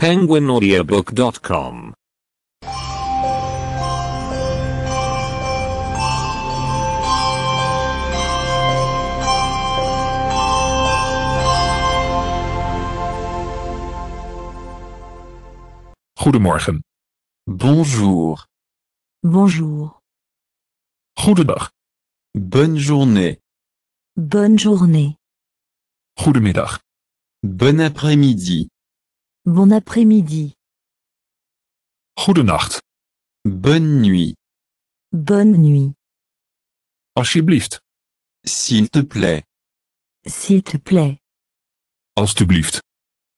penguinaudiobook.com. Goedemorgen. Bonjour. Bonjour. Goedendag. Bonne journée. Bonne journée. Goedemiddag. Bon après-midi. Bon après-midi. Goedenacht. Bonne nuit. Bonne nuit. Alsjeblieft. S'il te plaît. S'il te plaît. Alstublieft.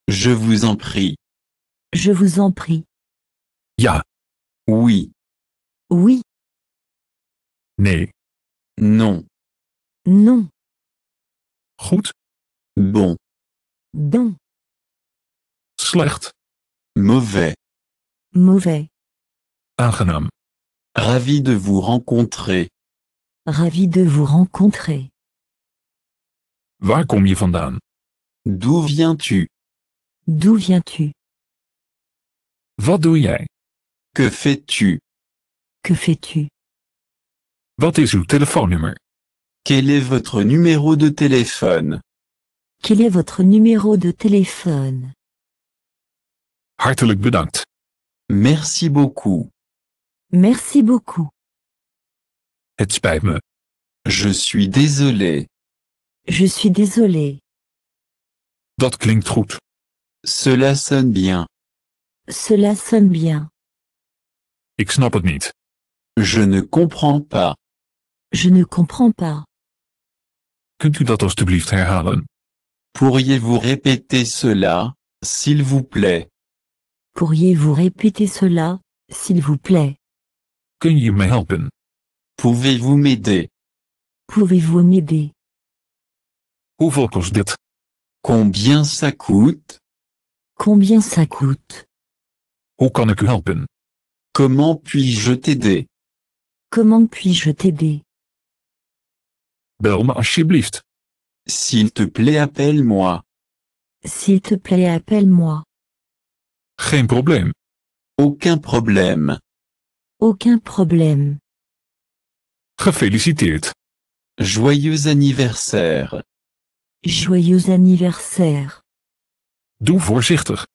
Je vous en prie. Je vous en prie. Ja. Oui. Oui. Nee. Non. Non. Goed. Bon. Bon. Slecht. Mauvais. Mauvais. Aangenaam. Ravi de vous rencontrer. Ravi de vous rencontrer. Waar kom je vandaan? D'où viens-tu? D'où viens-tu? Wat doe jij? Que fais-tu? Que fais-tu? Wat is uw telefoonnummer? Quel est votre numéro de téléphone? Quel est votre numéro de téléphone? Hartelijk bedankt. Merci beaucoup. Merci beaucoup. Het spijt me. Je suis désolé. Je suis désolé. Dat klinkt goed. Cela sonne bien. Cela sonne bien. Ik snap het niet. Je ne comprends pas. Je ne comprends pas. Kunt u dat alstublieft herhalen? Pourriez-vous répéter cela, s'il vous plaît? Pourriez-vous répéter cela, s'il vous plaît? Kun je me helpen? Pouvez-vous m'aider? Pouvez-vous m'aider? Hoeveel kost dit? Combien ça coûte? Combien ça coûte? Hoe kan ik u helpen? Comment puis-je t'aider? Comment puis-je t'aider? Bel me alsjeblieft. S'il te plaît, appelle-moi. S'il te plaît, appelle-moi. Geen probleem. Aucun problème. Aucun problème. Gefeliciteerd. Joyeux anniversaire. Joyeux anniversaire. Doe voorzichtig.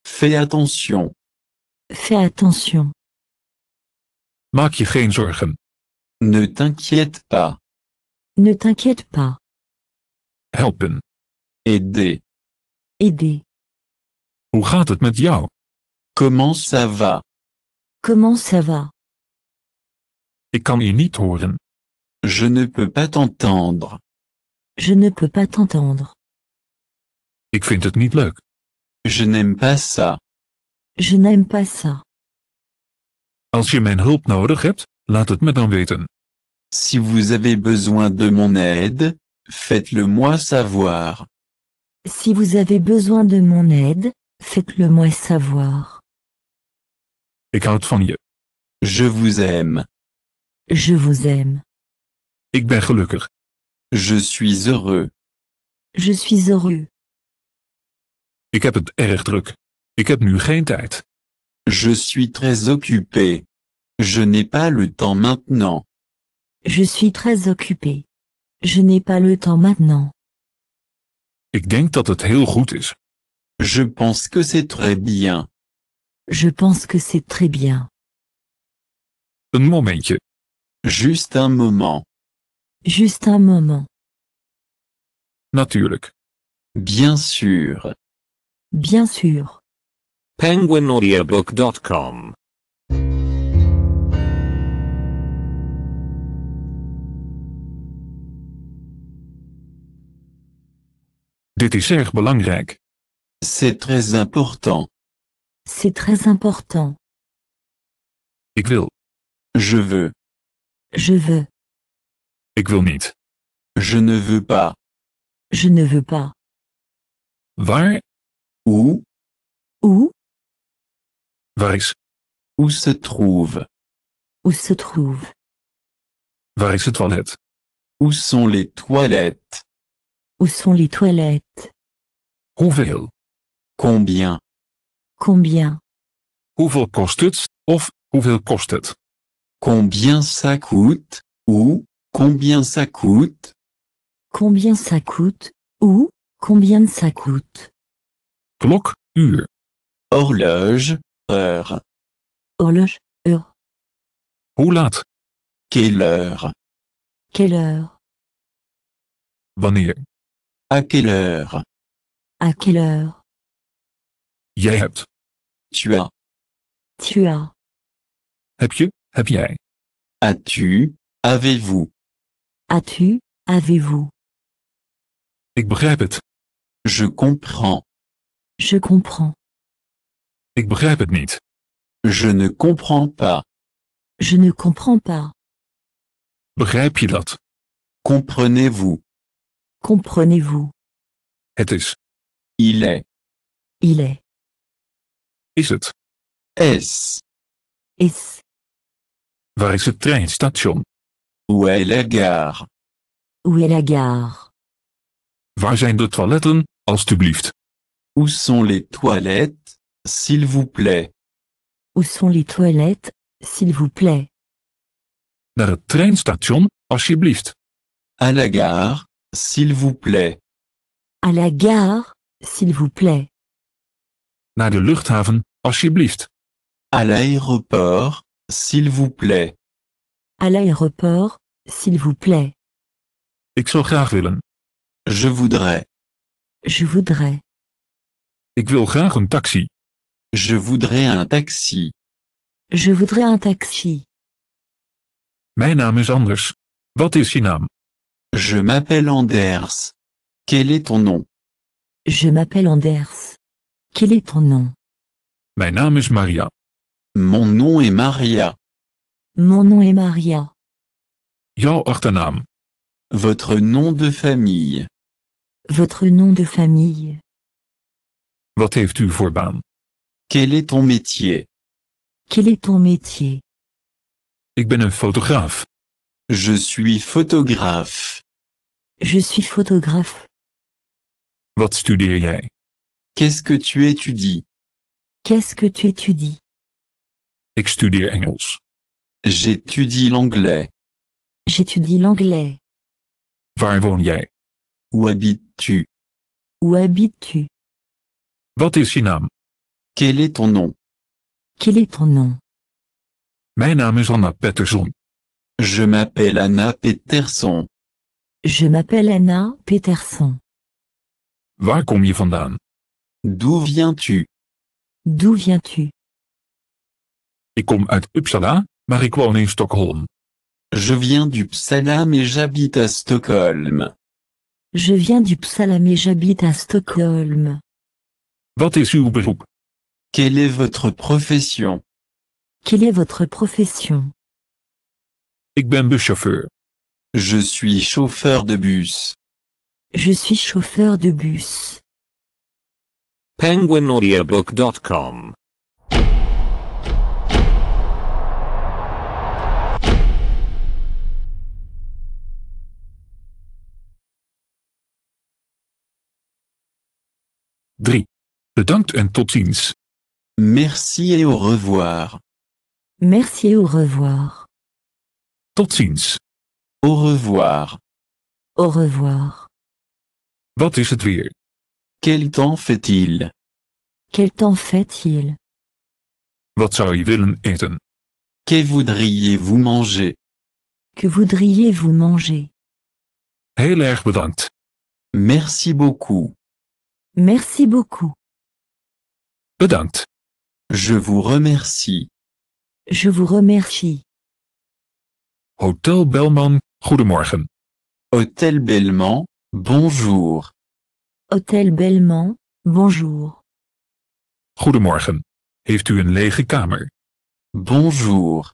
Fais attention. Fais attention. Maak je geen zorgen. Ne t'inquiète pas. Ne t'inquiète pas. Helpen. Aider. Aider. Hoe gaat het met jou? Comment ça va? Comment ça va? Ik kan je niet horen. Je ne peux pas t'entendre. Je ne peux pas t'entendre. Ik vind het niet leuk. Je n'aime pas ça. Je n'aime pas ça. Als je mijn hulp nodig hebt, laat het me dan weten. Si vous avez besoin de mon aide, faites-le moi savoir. Si vous avez besoin de mon aide, faites-le moi savoir. Ik houd van je. Je vous aime. Je vous aime. Ik ben gelukkig. Je suis heureux. Je suis heureux. Ik heb het erg druk. Ik heb nu geen tijd. Je suis très occupé. Je n'ai pas le temps maintenant. Je suis très occupé. Je n'ai pas le temps maintenant. Ik denk dat het heel goed is. Je pense que c'est très bien. Je pense que c'est très bien. Een momentje. Juste un moment. Juste un moment. Natuurlijk. Bien sûr. Bien sûr. penguinaudiobook.com. Dit is erg belangrijk. C'est très important. C'est très important. Ik wil. Je veux. Je veux. Ik wil niet. Je ne veux pas. Je ne veux pas. Waar? Où? Où? Waar is? Où se trouve? Où se trouve? Waar is het toilet? Où sont les toilettes? Où sont les toilettes? Hoeveel? Combien? Combien? Hoeveel kost het? Of hoeveel kost het? Combien ça coûte? Ou, combien ça coûte? Combien ça coûte? Ou, combien ça coûte? Klok, uur. Horloge, heure. Horloge, heure. Hoe laat? Quelle heure? Quelle heure? Wanneer? À quelle heure? À quelle heure? Jij hebt. Tu as. Tu as. Heb je? Heb jij? As-tu? Avez-vous? As-tu? Avez-vous? Ik begrijp het. Je comprends. Je comprends. Ik begrijp het niet. Je ne comprends pas. Je ne comprends pas. Begrijp je dat? Comprenez-vous? Comprenez-vous? Het is. Il est. Il est. Is het? Est-ce? Est-ce? Waar is het treinstation? Où est la gare? Où est la gare? Waar zijn de toiletten, alstublieft? Où sont les toilettes, s'il vous plaît? Où sont les toilettes, s'il vous plaît? Naar het treinstation, alsjeblieft. À la gare, s'il vous plaît. À la gare, s'il vous plaît. Naar de luchthaven, alsjeblieft. À l'aéroport, s'il vous plaît. À l'aéroport, s'il vous plaît. Ik zou graag willen. Je voudrais. Je voudrais. Ik wil graag een taxi. Je voudrais un taxi. Je voudrais un taxi. Mijn naam is Anders. Wat is je naam? Je m'appelle Anders. Quel est ton nom? Je m'appelle Anders. Quel est ton nom? Mijn naam is Maria. Mon nom est Maria. Mon nom est Maria. Jouw achternaam. Votre nom de famille. Votre nom de famille. Wat heeft u voor baan? Quel est ton métier? Quel est ton métier? Ik ben een fotograaf. Je suis photographe. Je suis photographe. Wat studeer jij? Qu'est-ce que tu étudies? Qu'est-ce que tu étudies? Ik studeer Engels. J'étudie l'anglais. J'étudie l'anglais. Waar woon jij? Où habites-tu? Où habites-tu? Wat is je naam? Quel est ton nom? Quel est ton nom? Mijn naam is Anna Pettersson. Je m'appelle Anna Peterson. Je m'appelle Anna Peterson. Waar kom je vandaan? D'où viens-tu? D'où viens-tu? Ik kom uit Uppsala, maar ik woon in Stockholm. Je viens d'Uppsala mais j'habite à Stockholm. Je viens d'Uppsala mais j'habite à Stockholm. Wat is uw beroep? Quelle est votre profession? Quelle est votre profession? Ik ben buschauffeur. Je suis chauffeur de bus. Je suis chauffeur de bus. penguinaudiobook.com Bedankt en tot ziens. Merci et au revoir. Merci et au revoir. Tot ziens. Au revoir. Au revoir. Wat is het weer? Quel temps fait-il? Quel temps fait-il? Wat zou je willen eten? Que voudriez-vous manger? Que voudriez-vous manger? Heel erg bedankt. Merci beaucoup. Merci beaucoup. Bedankt. Je vous remercie. Je vous remercie. Hotel Belman, goedemorgen. Hôtel Belmont, bonjour. Hôtel Belmont, bonjour. Goedemorgen. Heeft u een lege kamer? Bonjour.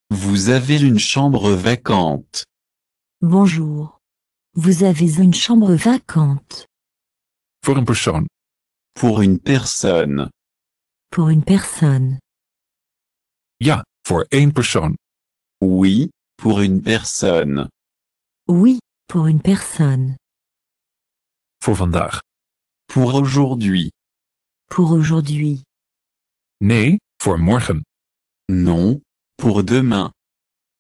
Vous avez une chambre vacante. Bonjour. Vous avez une chambre vacante. Voor een persoon. Pour une personne. Pour une personne. Ja, voor één persoon. Oui, pour une personne. Oui, pour une personne. Voor vandaag. Pour aujourd'hui. Pour aujourd'hui. Nee, voor morgen. Non, pour demain.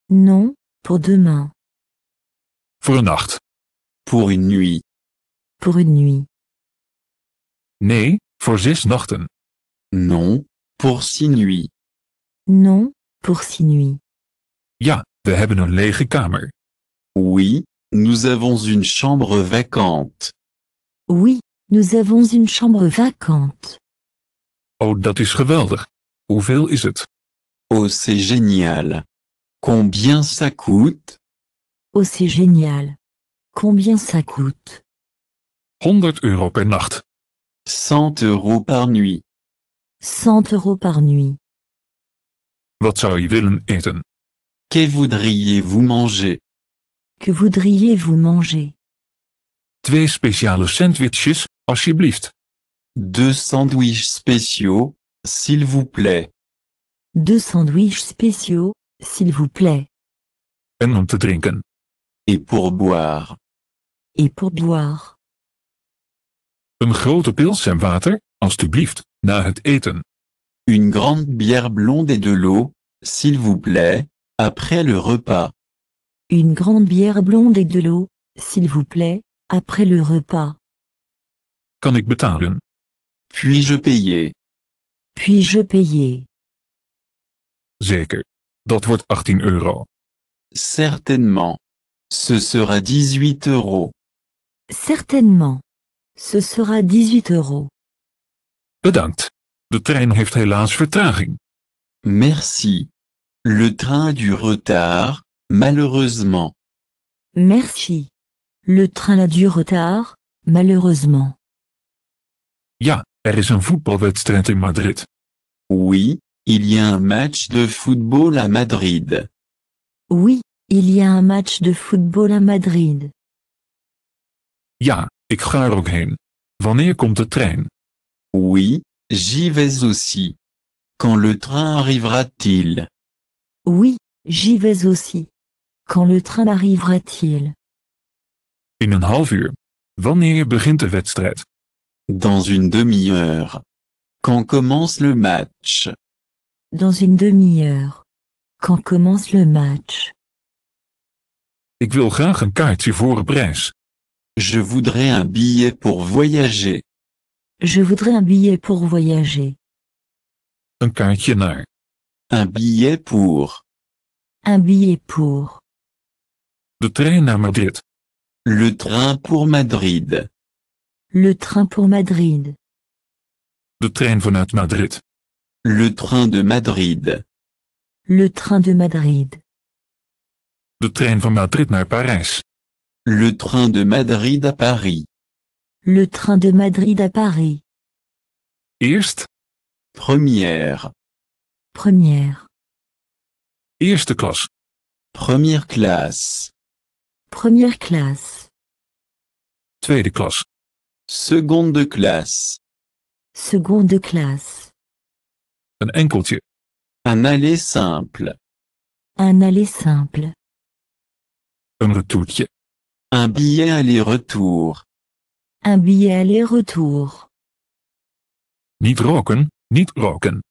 Non, pour demain. Voor een nacht. Pour une nuit. Pour une nuit. Nee, voor 6 nachten. Non, pour 6 nuits. Non, pour 6 nuits. Ja, we hebben een lege kamer. Oui, nous avons une chambre vacante. Oui, nous avons une chambre vacante. Oh, dat is geweldig. Hoeveel is het? Oh, c'est génial. Combien ça coûte? Oh, c'est génial. Combien ça coûte? 100 euro per nacht. 100 € par nuit. 100 € par nuit. Wat zou je willen eten? Que voudriez-vous manger? Que voudriez-vous manger? 2 speciale sandwiches, alsjeblieft. 2 sandwichs spéciaux, s'il vous plaît. 2 sandwichs spéciaux, s'il vous plaît. En om te drinken. Et pour boire. Et pour boire. Een grote pils en water, alsjeblieft, na het eten. Une grande bière blonde et de l'eau, s'il vous plaît, après le repas. Une grande bière blonde et de l'eau, s'il vous plaît, après le repas. Kan ik betalen? Puis-je payer? Puis-je payer? Zeker. Dat wordt 18 euro. Certainement. Ce sera 18 €. Certainement. Ce sera 18 €. Bedankt. De trein heeft helaas vertraging. Merci. Le train a du retard, malheureusement. Merci. Le train a du retard, malheureusement. Ja, er is een voetbalwedstrijd in Madrid. Oui, il y a un match de football à Madrid. Oui, il y a un match de football à Madrid. Ja, ik ga er ook heen. Wanneer komt de trein? Oui, j'y vais aussi. Quand le train arrivera-t-il? Oui, j'y vais aussi. Quand le train arrivera-t-il? In een half uur. Wanneer begint de wedstrijd? Dans une demi-heure. Quand commence le match? Dans une demi-heure. Quand commence le match? Ik wil graag een kaartje voor een prijs. Je voudrais un billet pour voyager. Je voudrais un billet pour voyager. Een kaartje naar. Un billet pour. Un billet pour. De trein naar Madrid. Le train pour Madrid. Le train pour Madrid. De trein vanuit Madrid. Le train de Madrid. Le train de Madrid. De trein van Madrid naar Parijs. Le train de Madrid à Paris. Le train de Madrid à Paris. Eerst. Première. Première. Eerste klas. Première classe. Première classe. Tweede klas. Seconde classe. Seconde classe. Een enkeltje. Un aller simple. Un aller simple. Een retourtje. Un billet aller-retour. Un billet aller-retour. Niet roken, niet roken.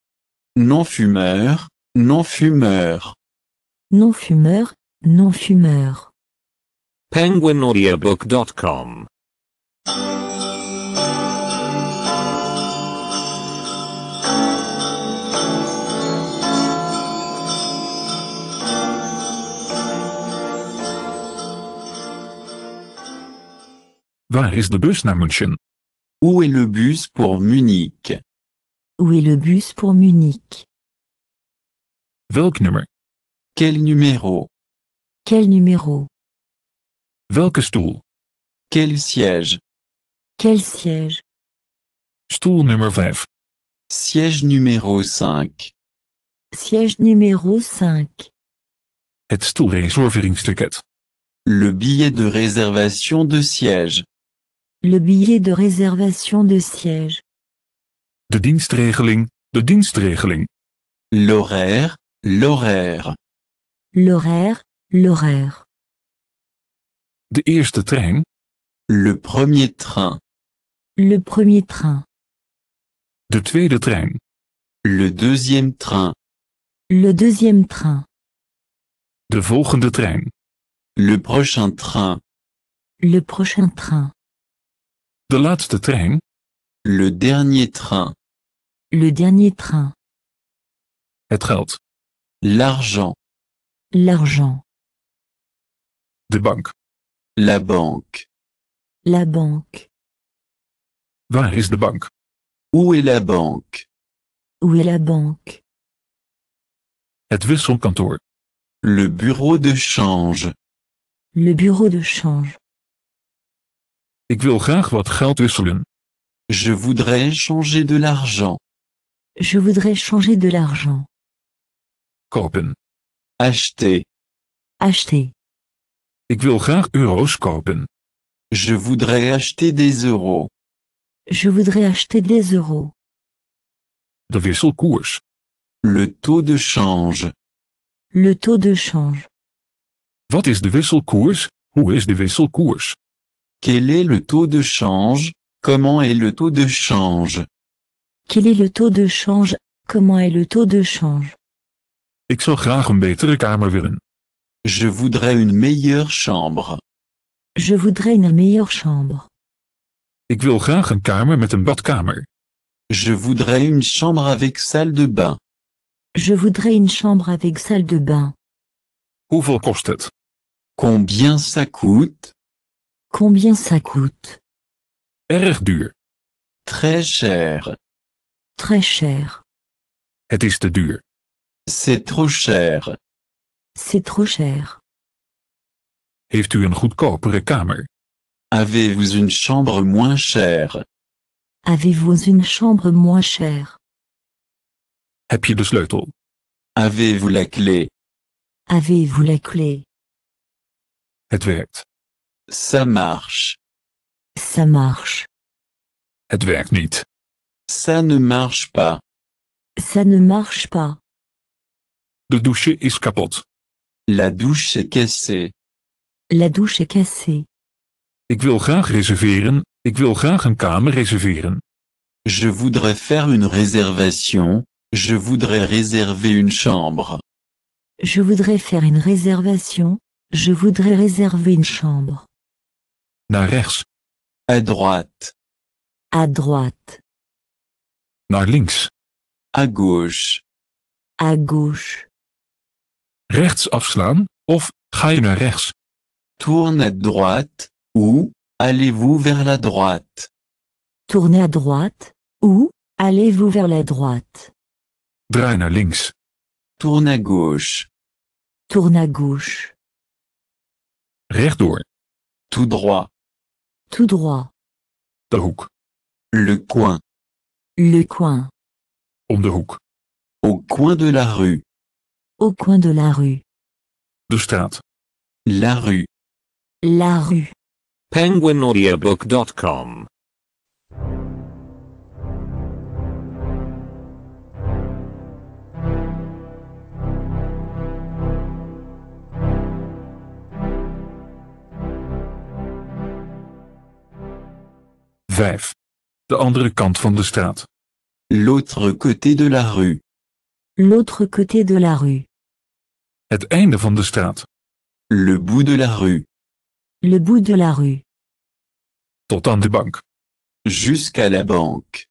Non-fumeur, non-fumeur. Non-fumeur, non-fumeur. penguinaudiobook.com Waar is de bus naar München? Où est le bus pour Munich? Où est le bus pour Munich? Welk nummer? Quel numéro? Quel numéro? Welke stoel? Quel siège? Quel siège? Stoel nummer 5. Siège numéro 5. Siège numéro 5. Het stoelreserveringsticket. Le billet de réservation de siège. Le billet de réservation de siège. De dienstregeling, de dienstregeling. L'horaire, l'horaire. L'horaire, l'horaire. De eerste trein. Le premier train. Le premier train. De tweede trein. Le deuxième train. Le deuxième train. De volgende trein. Le prochain train. Le prochain train. De laatste trein. Le dernier train. Le dernier train. Het geld. L'argent. L'argent. De bank. La banque. La banque. Waar is de bank? Où est la banque? Où est la banque? Het wisselkantoor. Le bureau de change. Le bureau de change. Ik wil graag wat geld wisselen. Je voudrais changer de l'argent. Je voudrais changer de l'argent. Kopen. Acheter. Acheter. Ik wil graag euro's kopen. Je voudrais acheter des euros. Je voudrais acheter des euros. De wisselkoers. Le taux de change. Le taux de change. Wat is de wisselkoers? Hoe is de wisselkoers? Quel est le taux de change? Comment est le taux de change? Quel est le taux de change? Comment est le taux de change? Ik zou graag een betere kamer willen. Je voudrais une meilleure chambre. Je voudrais une meilleure chambre. Ik wil graag een kamer met een badkamer. Je voudrais une chambre avec salle de bain. Je voudrais une chambre avec salle de bain. Hoeveel kost het? Combien ça coûte? Combien ça coûte? Erg duur. Très cher. Très cher. Het is te duur. C'est trop cher. C'est trop cher. Heeft u een goedkopere kamer? Avez-vous une chambre moins chère? Avez-vous une chambre moins chère? Heb je de sleutel? Avez-vous la clé? Avez-vous la clé? Het werkt. Ça marche. Ça marche. Het werkt niet. Ça ne marche pas. Ça ne marche pas. De douche is kapot. La douche est cassée. La douche est cassée. Ik wil graag reserveren. Ik wil graag een kamer reserveren. Je voudrais faire une réservation. Je voudrais réserver une chambre. Je voudrais faire une réservation. Je voudrais réserver une chambre. Naar rechts. À droite. À droite. Naar links. À gauche. À gauche. Rechts afslaan, of ga je naar rechts? Tourne à droite, ou allez-vous vers la droite? Tournez à droite, ou allez-vous vers la droite. Draai naar links. Tourne à gauche. Tourne à gauche. Rechtdoor. Tout droit. Tout droit. De hoek. Le coin. Le coin. Om de hoek. Au coin de la rue. Au coin de la rue. De straat. La rue. La rue. penguinaudiobook.com Vijf. De andere kant van de straat. L'autre côté de la rue. L'autre côté de la rue. Het einde van de straat. Le bout de la rue. Le bout de la rue. Tot aan de bank. Jusqu'à la banque.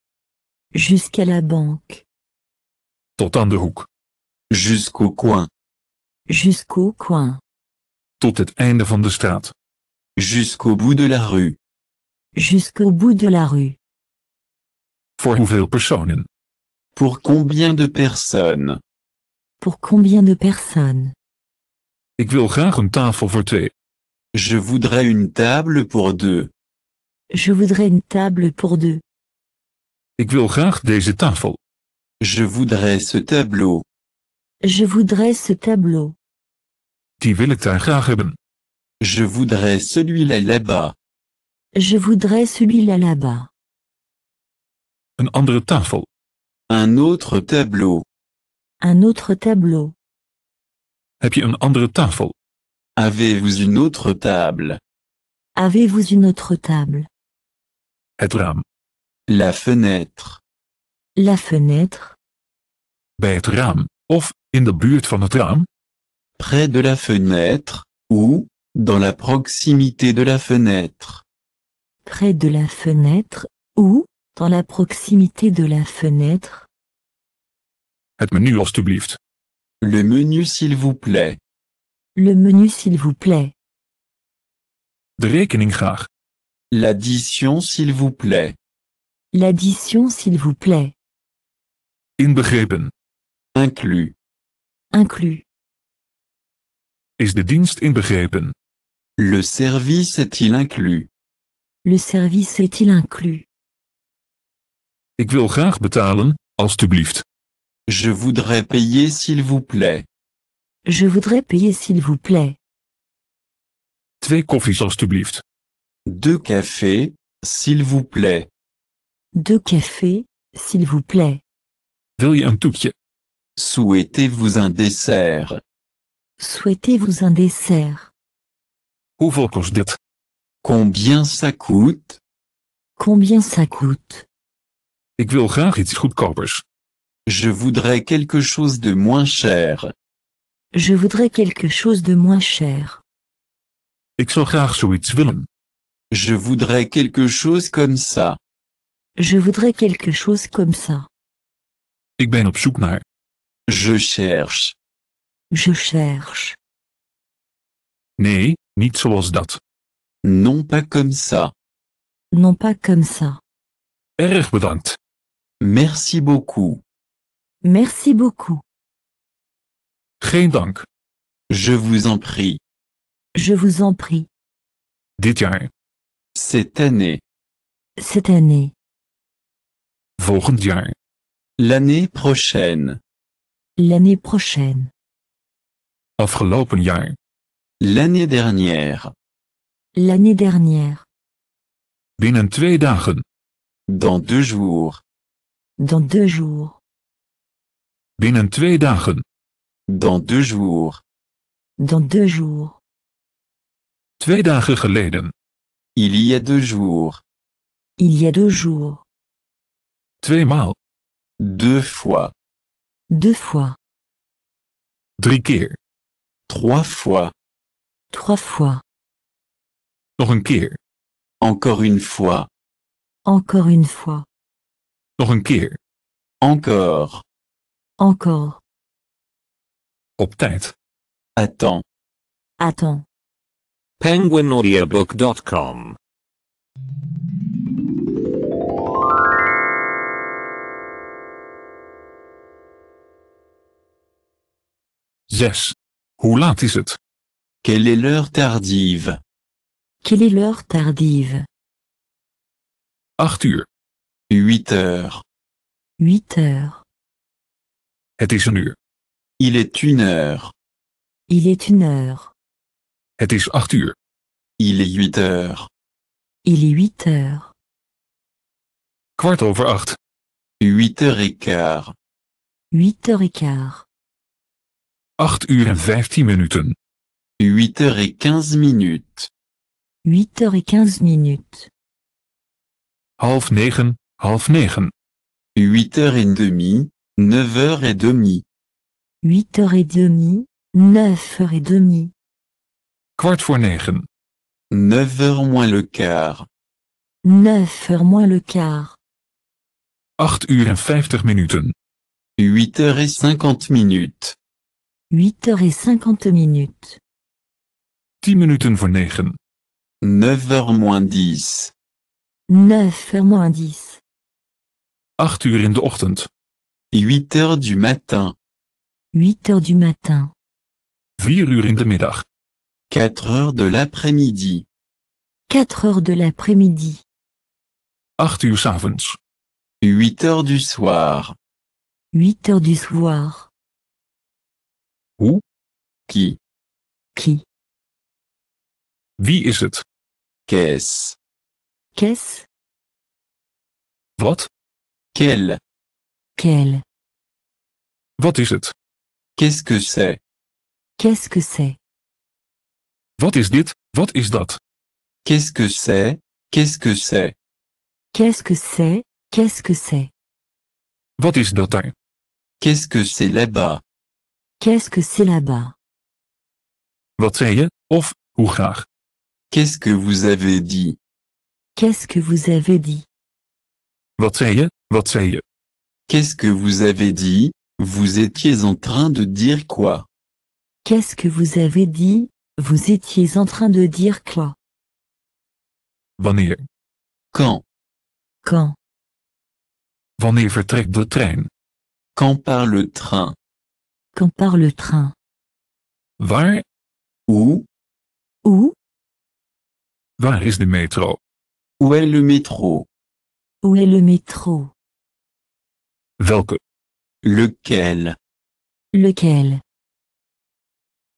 Jusqu'à la banque. Tot aan de hoek. Jusqu'au coin. Jusqu'au coin. Tot het einde van de straat. Jusqu'au bout de la rue. Jusqu'au bout de la rue. Voor hoeveel personen? Pour combien de personnes? Pour combien de personnes? Ik wil graag een tafel voor twee. Je voudrais une table pour deux. Je voudrais une table pour deux. Ik wil graag deze tafel. Je voudrais ce tableau. Je voudrais ce tableau. Die wil ik daar graag hebben. Je voudrais celui-là là-bas. Je voudrais celui-là là-bas. Een andere tafel. Un autre tableau. Un autre tableau. Heb je een andere tafel? Avez-vous une autre table? Avez-vous une autre table? Het raam. La fenêtre. La fenêtre. Bij het raam, of in de buurt van het raam? Près de la fenêtre, ou dans la proximité de la fenêtre. Près de la fenêtre, ou dans la proximité de la fenêtre. Het menu alstublieft. Le menu s'il vous plaît. Le menu s'il vous plaît. De rekening graag. L'addition s'il vous plaît. L'addition s'il vous plaît. Inbegrepen. Inclus. Inclus. Is de dienst inbegrepen? Le service est-il inclus? Le service est-il inclus? Ik wil graag betalen, alstublieft. Je voudrais payer s'il vous plaît. Je voudrais payer s'il vous plaît. 2 koffies alstublieft. 2 cafés, s'il vous plaît. 2 cafés, s'il vous plaît. Wil je een toetje? Souhaitez-vous un dessert? Souhaitez-vous un dessert? Hoeveel kost dit? Combien ça coûte? Combien ça coûte? Ik wil graag iets goedkopers. Je voudrais quelque chose de moins cher. Je voudrais quelque chose de moins cher. Ik zou graag zoiets willen. Je voudrais quelque chose comme ça. Je voudrais quelque chose comme ça. Ik ben op zoek naar. Je cherche. Je cherche. Nee, niet zoals dat. Non pas comme ça. Non pas comme ça. Erg bedankt. Merci beaucoup. Merci beaucoup. Geen dank. Je vous en prie. Je vous en prie. Dit jaar. Cette année. Cette année. Volgend jaar. L'année prochaine. L'année prochaine. Afgelopen jaar. L'année dernière. L'année dernière. Binnen 2 dagen. Dans 2 jours. Dans 2 jours. Binnen 2 dagen. Dans 2 jours. Dans 2 jours. 2 dagen geleden. Il y a 2 jours. Il y a 2 jours. 2 maal. 2 fois. 2 fois. 3 keer. 3 fois. 3 fois. Nog een keer. Encore une fois. Encore une fois. Nog een keer. Encore. Encore. Op tijd. Attends. Attends. penguinaudiobook.com Zes. Hoe laat is het? Quelle est l'heure tardive? Quelle est l'heure tardive? 8 uur. 8 heures. 8 heures. Het is 1 uur. Il est 1 heure. Il est 1 heure. Het is 8 uur. Il est 8 heures. Il est 8 heures. 8:15. 8h15. 8h15. 8 uur en 15 minuten. 8h15 minutes. 8h15 minutes. 8:30, 8:30. 8h30, 9h30. 8h30, 9h30. 8:45. 9h moins le quart. 9h moins le quart. 8 uur en 50 minuten. 8h50 minutes. 8h50 minutes. 10 minuten voor 9. 9h moins 10. 9h moins 10. 8 uur in de ochtend. 8h du matin. 8h du matin. 4 uur in de middag. 4h de l'après-midi. 4h de l'après-midi. 8 uur 's avonds. 8h du soir. 8h du soir. Hoe? Qui? Qui? Wie is het? Qu'est-ce? Qu'est-ce? Wat? Quel? Quel? Wat is het? Qu'est-ce que c'est? Qu'est-ce que c'est? Wat is dit? Wat is dat? Qu'est-ce que c'est? Qu'est-ce que c'est? Qu'est-ce que c'est? Qu'est-ce que c'est? Wat is dat daar? Qu'est-ce que c'est là-bas? Qu'est-ce que c'est là-bas? Wat zei je, of, hoe graag? Qu'est-ce que vous avez dit? Qu'est-ce que vous avez dit? Wat zei je, wat zei je? Qu'est-ce que vous avez dit? Vous étiez en train de dire quoi? Qu'est-ce que vous avez dit? Vous étiez en train de dire quoi? Wanneer? Quand? Quand? Wanneer vertrekt de trein? Quand part le train? Quand part le train? Waar? Où? Où? Waar is de metro? Où est le métro? Où est le métro? Welke? Lequel? Lequel?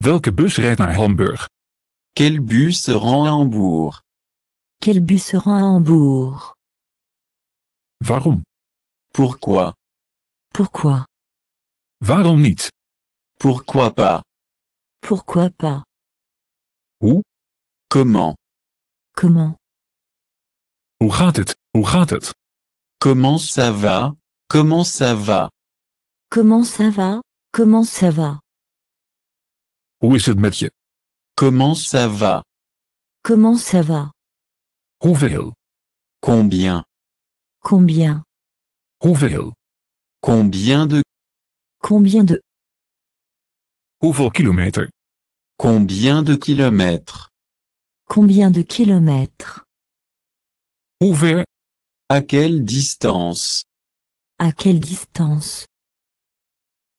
Welke bus rijdt naar Hamburg? Quel bus rend à Hambourg? Quel bus rend à Hambourg? Waarom? Pourquoi? Pourquoi? Waarom niet? Pourquoi pas? Pourquoi pas? Hoe? Comment? Comment? Hoe gaat het? Hoe gaat het? Comment ça va? Comment ça va? Comment ça va? Comment ça va? Hoe is het met je? Comment ça va? Comment ça va? Hoeveel? Combien? Combien? Hoeveel? Combien de? Combien de? Hoeveel kilometer? Combien de kilomètres? Combien de kilomètres? Hoe ver? À quelle distance? À quelle distance?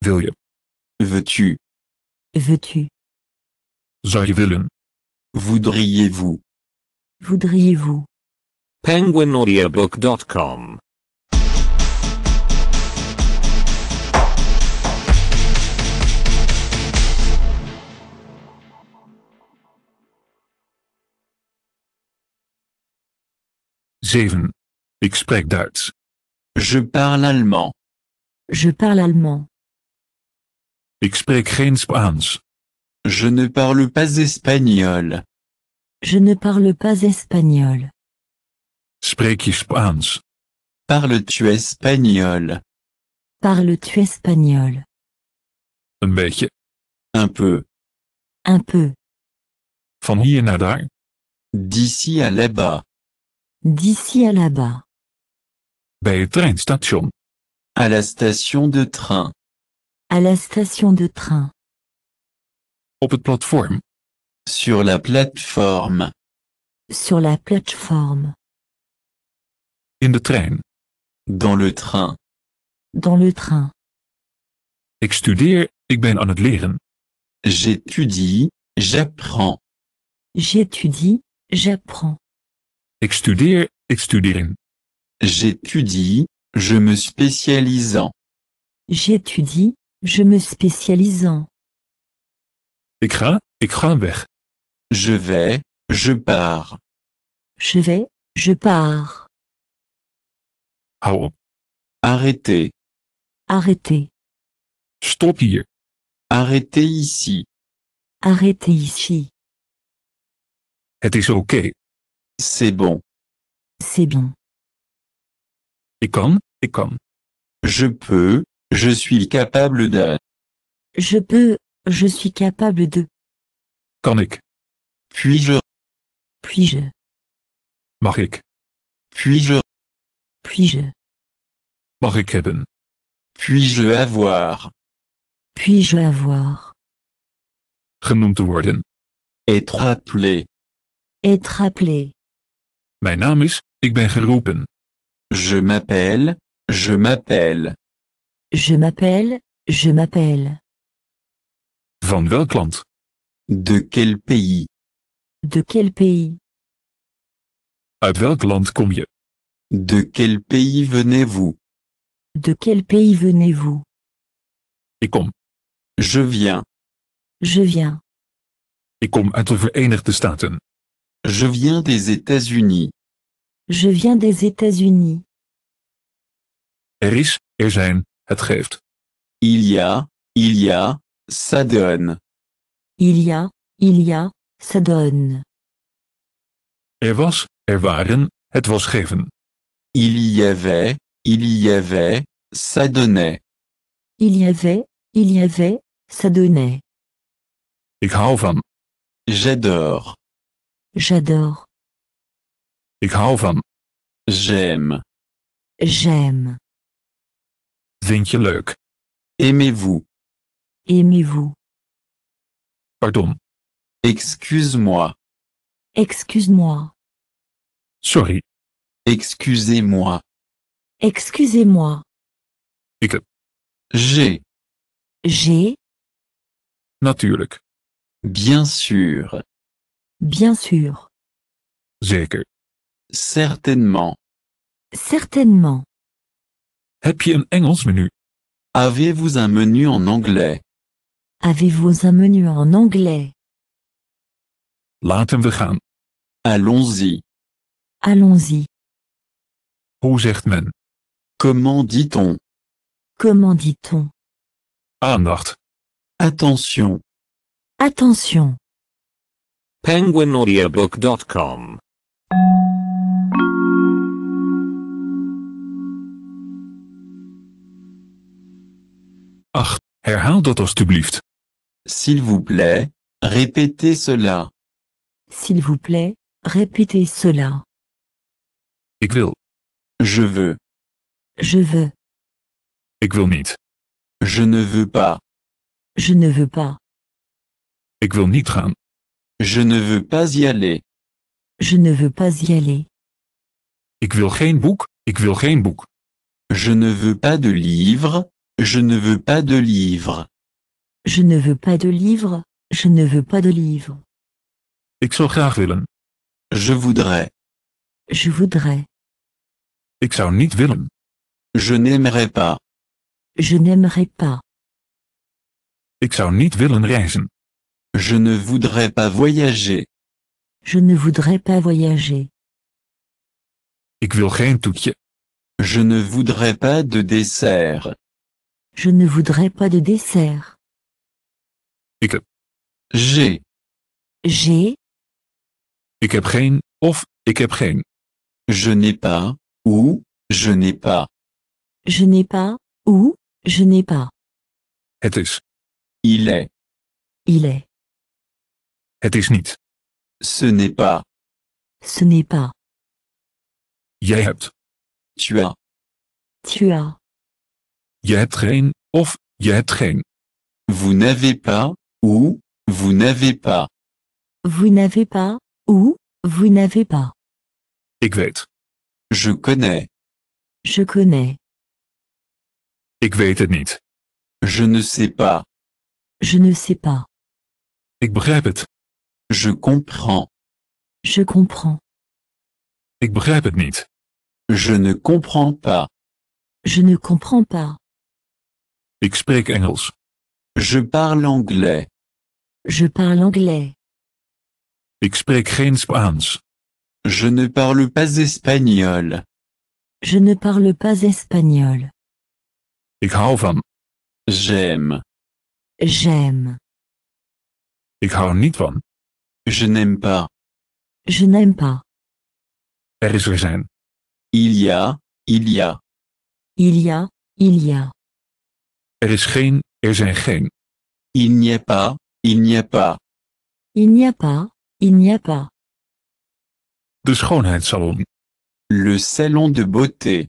Wil je? Veux-tu? Veux-tu? Zou je willen? Voudriez-vous? Voudriez-vous? penguinaudiobook.com Zeven. Ik spreek Duits. Je parle allemand. Je parle allemand. Ik spreek geen Spaans. Je ne parle pas espagnol. Je ne parle pas espagnol. Spreek je Spaans? Parles-tu espagnol? Parles-tu espagnol? Een beetje. Un peu. Un peu. Van hier naar daar? D'ici à là-bas. D'ici à là-bas. Bij het treinstation. À la station de train. À la station de train. Op het platform. Sur la plateforme. Sur la plateforme. In de trein. Dans le train. Dans le train. Ik studeer, ik ben aan het leren. J'étudie, j'apprends. J'étudie, j'apprends. Ik studeer, ik studeer in. J'étudie, je me spécialise en. J'étudie, je me spécialise en. Ik ga weg. Je vais, je pars. Je vais, je pars. Hou op. Arrêtez. Arrêtez. Stop hier. Arrêtez ici. Arrêtez ici. Het is oké. C'est bon. C'est bien. Ik kan. Je peux, je suis capable de. Je peux, je suis capable de. Kan ik. Puis-je, Puis-je. Mag ik. puis-je, Puis-je. Mag ik hebben. puis-je avoir. Puis-je avoir. Genoemd te worden. Être appelé. Être appelé. Mijn naam is, ik ben geroepen. Je m'appelle, je m'appelle. Je m'appelle, je m'appelle. Van welk land? De quel pays? De quel pays? Uit welk land kom je? De quel pays venez-vous? De quel pays venez-vous? Ik kom. Je viens. Je viens. Ik kom uit de Verenigde Staten. Je viens des États-Unis. Je viens des États-Unis. Er is, er zijn, het geeft. Il y a, ça donne. Il y a, ça donne. Er was, er waren, het was geven. Il y avait, ça donnait. il y avait, ça donnait. Ik hou van. J'adore. J'adore. Ik hou van. J'aime. J'aime. Vind je leuk? Aimez-vous. Aimez-vous. Pardon. Excuse-moi. Excuse-moi. Sorry. Excusez-moi. Excusez-moi. Ik heb. J'ai. J'ai, Natuurlijk. Bien sûr. bien sûr. Zeker. Certainement. Certainement. Heb je een Engels menu? Avez-vous un menu en anglais? Avez-vous un menu en anglais? Laten we gaan. Allons-y. Allons-y. Hoe zegt men? Comment dit-on? Comment dit-on? Aandacht. Attention. Attention. penguinaudiobook.com Ach, herhaal dat alstublieft. S'il vous plaît, répétez cela. S'il vous plaît, répétez cela. Ik wil. Je veux. Je veux. Ik wil niet. Je ne veux pas. Je ne veux pas. Ik wil niet gaan. Je ne veux pas y aller. Je ne veux pas y aller. Ik wil geen boek. Ik wil geen boek. Je ne veux pas de livre. Je ne veux pas de livre. Je ne veux pas de livre. Je ne veux pas de livre. Ik zou graag willen. Je voudrais. Je voudrais. Ik zou niet willen. Je n'aimerais pas. Je n'aimerais pas. Ik zou niet willen reizen. Je ne voudrais pas voyager. Je ne voudrais pas voyager. Ik wil geen toetje. Je ne voudrais pas de dessert. Je ne voudrais pas de dessert. Ik heb. J'ai. J'ai, Ik heb geen. Of, ik heb geen. Je n'ai pas. Ou, je n'ai pas. je n'ai pas, ou, je n'ai pas. Het is. Il est. Il est. Het is niet. Ce n'est pas. Ce n'est pas. Jij hebt. Tu as. Tu as. Je hebt geen. Of, je hebt geen. Vous n'avez pas. Ou, vous n'avez pas. Vous n'avez pas, ou, vous n'avez pas. Ik weet. Je connais. Je connais. Ik weet het niet. Je ne sais pas. Je ne sais pas. Ik begrijp het. Je comprends. Je comprends. Ik begrijp het niet. Je ne comprends pas. Je ne comprends pas. Ik spreek Engels. Je parle anglais. Je parle anglais. Ik spreek geen Spaans. Je ne parle pas espagnol. Je ne parle pas espagnol. Ik hou van. J'aime. J'aime. Ik hou niet van. Je n'aime pas. Je n'aime pas. Er is er zijn. Il y a. Il y a. Il y a, il y a. Er is geen. Er zijn geen. Il n'y a pas. Il n'y a pas. Il n'y a pas, il n'y a pas. De schoonheidssalon. Le salon de beauté.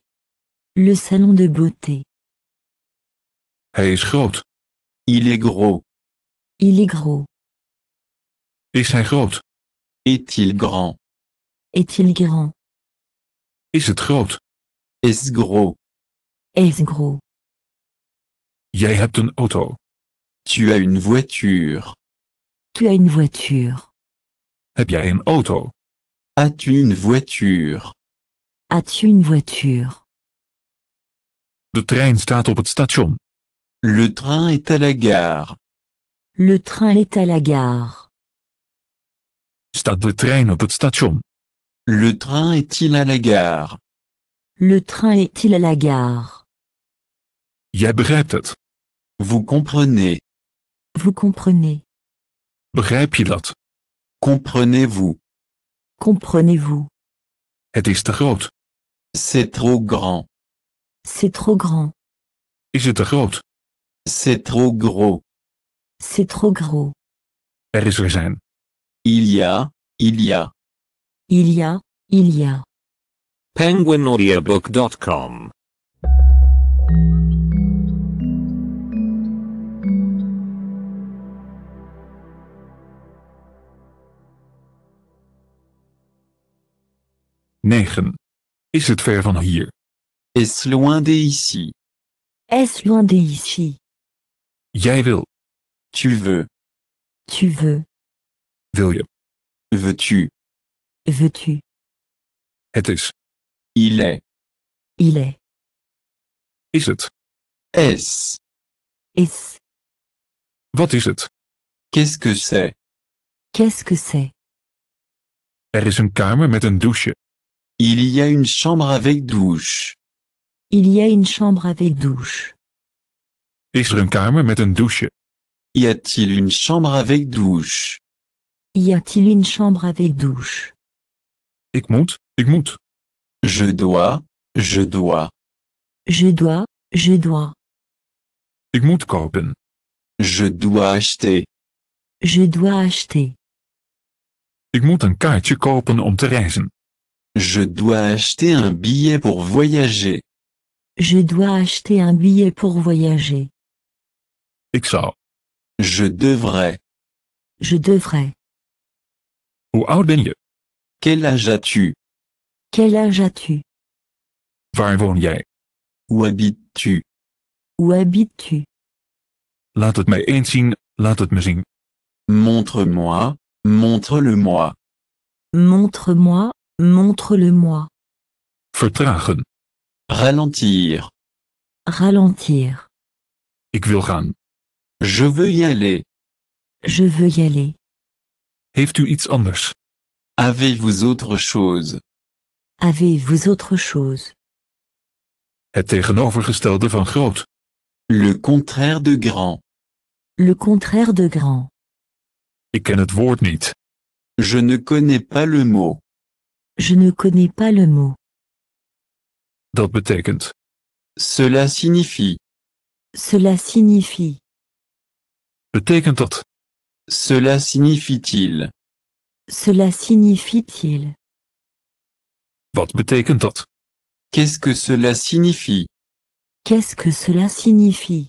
Le salon de beauté. Hij is groot. Il est gros. Il est gros. Is hij groot? Est-il grand? Est-il grand? Is het groot? Est-ce gros? Est-ce gros? Jij hebt een auto. Tu as une voiture. Tu as une voiture. Heb jij een auto? As-tu une voiture? As-tu une voiture? De trein staat op het station. Le train est à la gare. Le train est à la gare. Staat de trein op het station? Le train est-il à la gare? Le train est-il à la gare? Jij begrijpt het. Vous comprenez. Vous comprenez? Begrijp je dat? Comprenez-vous. Comprenez-vous? Het is te groot. C'est trop grand. C'est trop grand. Is het te groot? C'est trop gros. C'est trop gros. Er is er zijn. Il y a. Il y a. Il y a. penguinaudiobook.com Negen. Is het ver van hier? Est-ce loin d'ici? Est-ce loin d'ici? Jij wil. Tu veux. Tu veux. Wil je. Veux-tu? Veux-tu? Het is. Il est. Il est. Is het. Est-ce? Est-ce? Wat is het? Qu'est-ce que c'est? Qu'est-ce que c'est? Er is een kamer met een douche. Il y a une chambre avec douche. Il y a une chambre avec douche. Is er een kamer met een douche? Y a-t-il une chambre avec douche? Y a-t-il une chambre avec douche? Ik moet. Ik moet. Je dois. Je dois. Je dois. Je dois. Ik moet kopen. Je dois acheter. Je dois acheter. Ik moet een kaartje kopen om te reizen. Je dois acheter un billet pour voyager. Je dois acheter un billet pour voyager. Ik zou. Je devrais. Je devrais. Hoe oud ben je? Quel âge as-tu? Quel âge as-tu? Waar woon jij? Où habites-tu? Où habites-tu? Laat het mij eens zien. Laat het me zien. Montre-moi. Montre-le-moi. Montre-moi. Montre-le-moi. Vertragen. Ralentir. Ralentir. Ik wil gaan. Je veux y aller. Je veux y aller. Heeft u iets anders? Avez-vous autre chose? Avez-vous autre chose? Het tegenovergestelde van groot. Le contraire de grand. Le contraire de grand. Ik ken het woord niet. Je ne connais pas le mot. Je ne connais pas le mot. Dat betekent. Cela signifie. Cela signifie. Betekent dat. Cela signifie-t-il? Cela signifie-t-il? Wat betekent dat? Qu'est-ce que cela signifie? Qu'est-ce que cela signifie?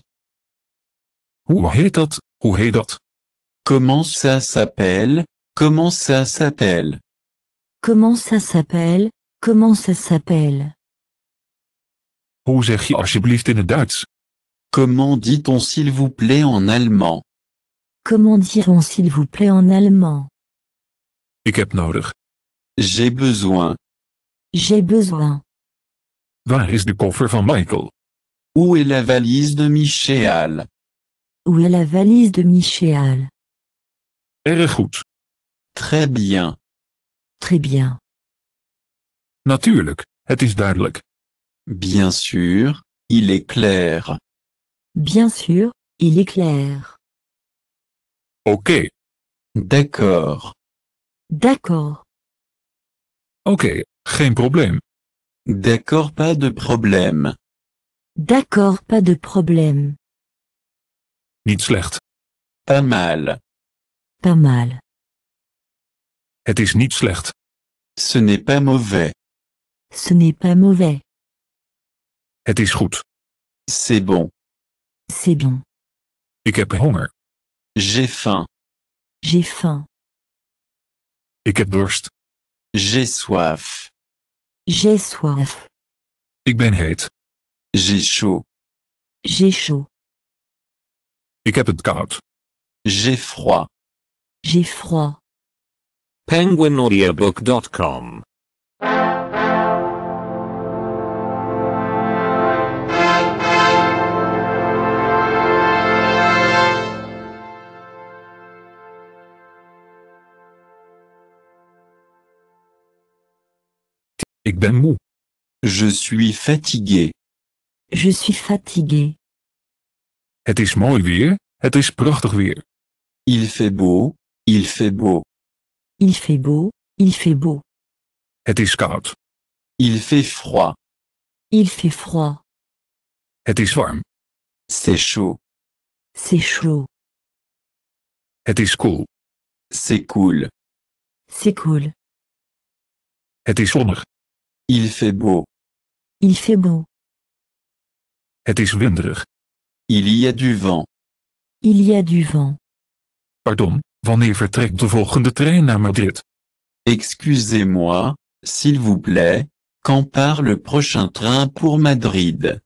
Hoe heet dat? Hoe heet dat? Comment ça s'appelle? Comment ça s'appelle? Comment ça s'appelle? Comment ça s'appelle? Hoe zeg je alsjeblieft in het Duits? Comment dit-on s'il vous plaît en allemand? Comment dirons s'il vous plaît en allemand? Ik heb nodig. J'ai besoin. J'ai besoin. Waar is de koffer van Michael? Où est la valise de Michel? Où est la valise de Michel? Erg goed. Très bien. Très bien. Natuurlijk, het is duidelijk. Bien sûr, il est clair. Bien sûr, il est clair. Oké. D'accord. D'accord. Oké, geen probleem. D'accord, pas de problème. D'accord, pas de problème. Niet slecht. Pas mal. Pas mal. Het is niet slecht. Ce n'est pas mauvais. Ce n'est pas mauvais. Het is goed. C'est bon. C'est bon. Ik heb honger. J'ai faim. J'ai faim. Ik heb dorst. J'ai soif. J'ai soif. Ik ben heet. J'ai chaud. J'ai chaud. Ik heb het koud. J'ai froid. J'ai froid. penguinaudiobook.com Ik ben moe. Je suis fatigué. Je suis fatigué. Het is mooi weer. Het is prachtig weer. Il fait beau. Il fait beau. Il fait beau. Il fait beau. Het is koud. Il fait froid. Il fait froid. Het is warm. C'est chaud. C'est chaud. Het is cool. C'est cool. C'est cool. Het is zonnig. Il fait beau. Il fait beau. Het is winderig. Il y a du vent. Il y a du vent. Pardon, wanneer vertrekt de volgende trein naar Madrid? Excusez-moi, s'il vous plaît, quand part le prochain train pour Madrid?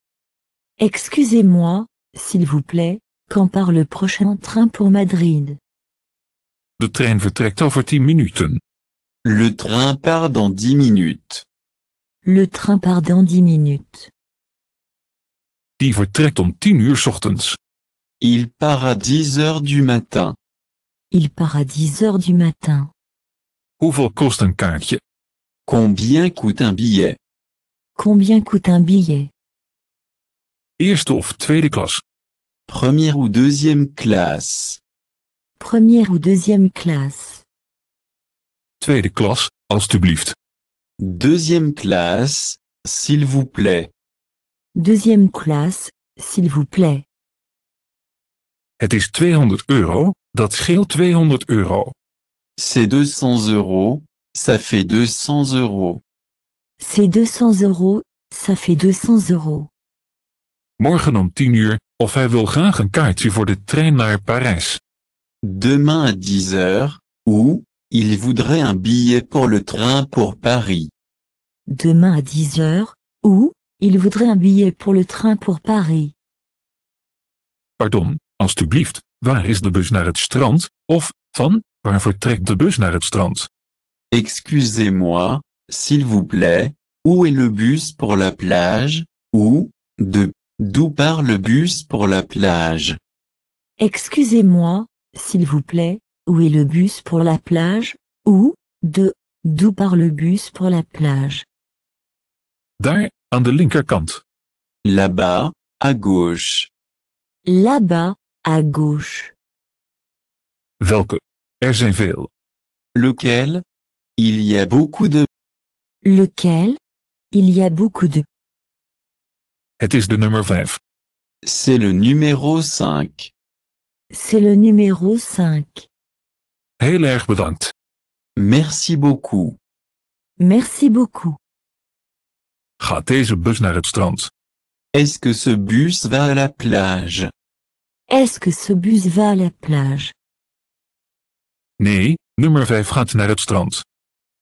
Excusez-moi, s'il vous plaît, quand part le prochain train pour Madrid? De trein vertrekt over 10 minuten. Le train part dans 10 minutes. Le train part dans 10 minutes. Die vertrekt om 10 uur 's ochtends. Il part à 10 heures du matin. Il part à 10 heures du matin. Hoeveel kost een kaartje? Combien coûte un billet? Combien coûte un billet? Eerste of tweede klas? Première ou deuxième classe? Première ou deuxième classe? Tweede klas, alstublieft. Deuxième classe, s'il vous plaît. Deuxième classe, s'il vous plaît. Het is 200 euro, dat scheelt 200 euro. C'est 200 euros, ça fait 200 euros. C'est 200 euros, ça fait 200 euros. Morgen om 10 uur, of hij wil graag een kaartje voor de trein naar Parijs. Demain à 10 heures, ou, il voudrait un billet pour le train pour Paris. Demain à 10 heures, ou, il voudrait un billet pour le train pour Paris. Pardon, alstublieft, waar is de bus naar het strand? Of, waar vertrekt de bus naar het strand? Excusez-moi, s'il vous plaît, où est le bus pour la plage? Ou, d'où part le bus pour la plage? Excusez-moi, s'il vous plaît, où est le bus pour la plage? Ou, d'où part le bus pour la plage? Daar, aan de linkerkant. Là-bas, à gauche. Là-bas, à gauche. Welke? Er zijn veel. Lequel? Il y a beaucoup de... Lequel? Il y a beaucoup de... Het is de nummer 5. C'est le numéro 5. C'est le numéro 5. Heel erg bedankt. Merci beaucoup. Merci beaucoup. Gaat deze bus naar het strand? Est-ce que ce bus va à la plage? Est-ce que ce bus va à la plage? Nee, nummer 5 gaat naar het strand.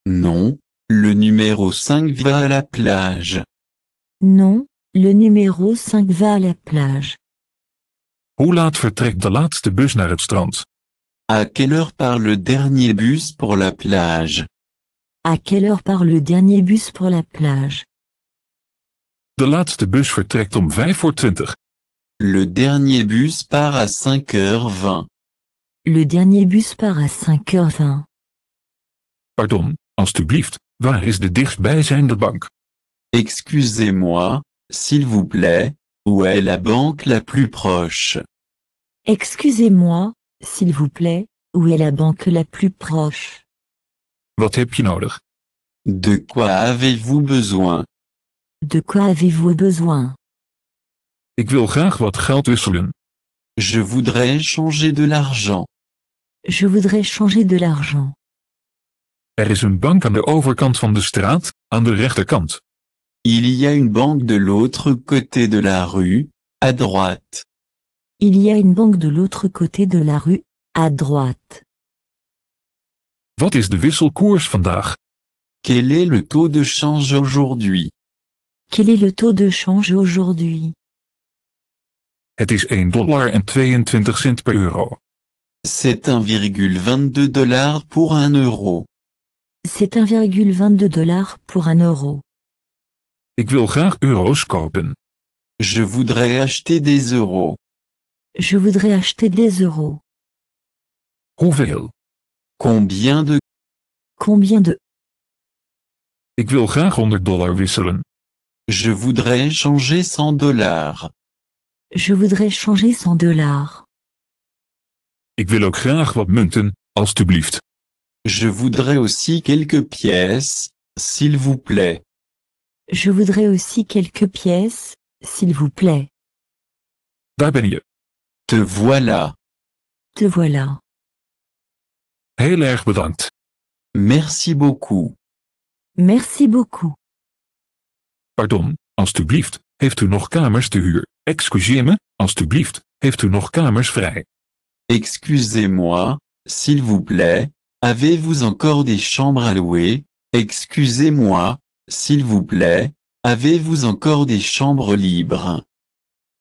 Non, le numéro 5 va à la plage. Non, le numéro 5 va à la plage. Hoe laat vertrekt de laatste bus naar het strand? À quelle heure part le dernier bus pour la plage? À quelle heure part le dernier bus pour la plage? De laatste bus vertrekt om 5:20. Le dernier bus part à 5h20. Le dernier bus part à 5h20. Pardon, alstublieft, waar is de dichtstbijzijnde bank? Excusez-moi, s'il vous plaît, où est la banque la plus proche? Excusez-moi, s'il vous plaît, où est la banque la plus proche? Wat heb je nodig? De quoi avez-vous besoin? De quoi avez-vous besoin? Ik wil graag wat geld wisselen. Je voudrais changer de l'argent. Je voudrais changer de l'argent. Er is een bank aan de overkant van de straat, aan de rechterkant. Il y a une banque de l'autre côté de la rue, à droite. Il y a une banque de l'autre côté de la rue, à droite. Wat is de wisselkoers vandaag? Quel est le taux de change aujourd'hui? Quel est le taux de change aujourd'hui? Het is $1,22 per euro. C'est 1,22 $ pour 1 euro. C'est 1,22 $ pour 1 euro. Ik wil graag euro's kopen. Je voudrais acheter des euros. Je voudrais acheter des euros. Hoeveel? Combien de... Combien de... Ik wil graag $100 wisselen. Je voudrais changer 100 $. Je voudrais changer 100 $. Ik wil ook graag wat munten, alstublieft. Je voudrais aussi quelques pièces, s'il vous plaît. Je voudrais aussi quelques pièces, s'il vous plaît. Daar ben je. Te voilà. Te voilà. Heel erg bedankt. Merci beaucoup. Merci beaucoup. Pardon, alstublieft, heeft u nog kamers te huur? Excuseer me, alstublieft, heeft u nog kamers vrij? Excusez-moi, s'il vous plaît, avez-vous encore des chambres à louer? Excusez-moi, s'il vous plaît, avez-vous encore des chambres libres?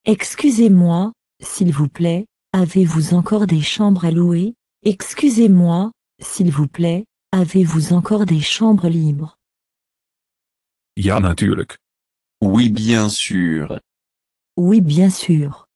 Excusez-moi, s'il vous plaît, avez-vous encore des chambres à louer? Excusez-moi, s'il vous plaît, avez-vous encore des chambres libres? Ja natuurlijk. Oui, bien sûr. Oui, bien sûr.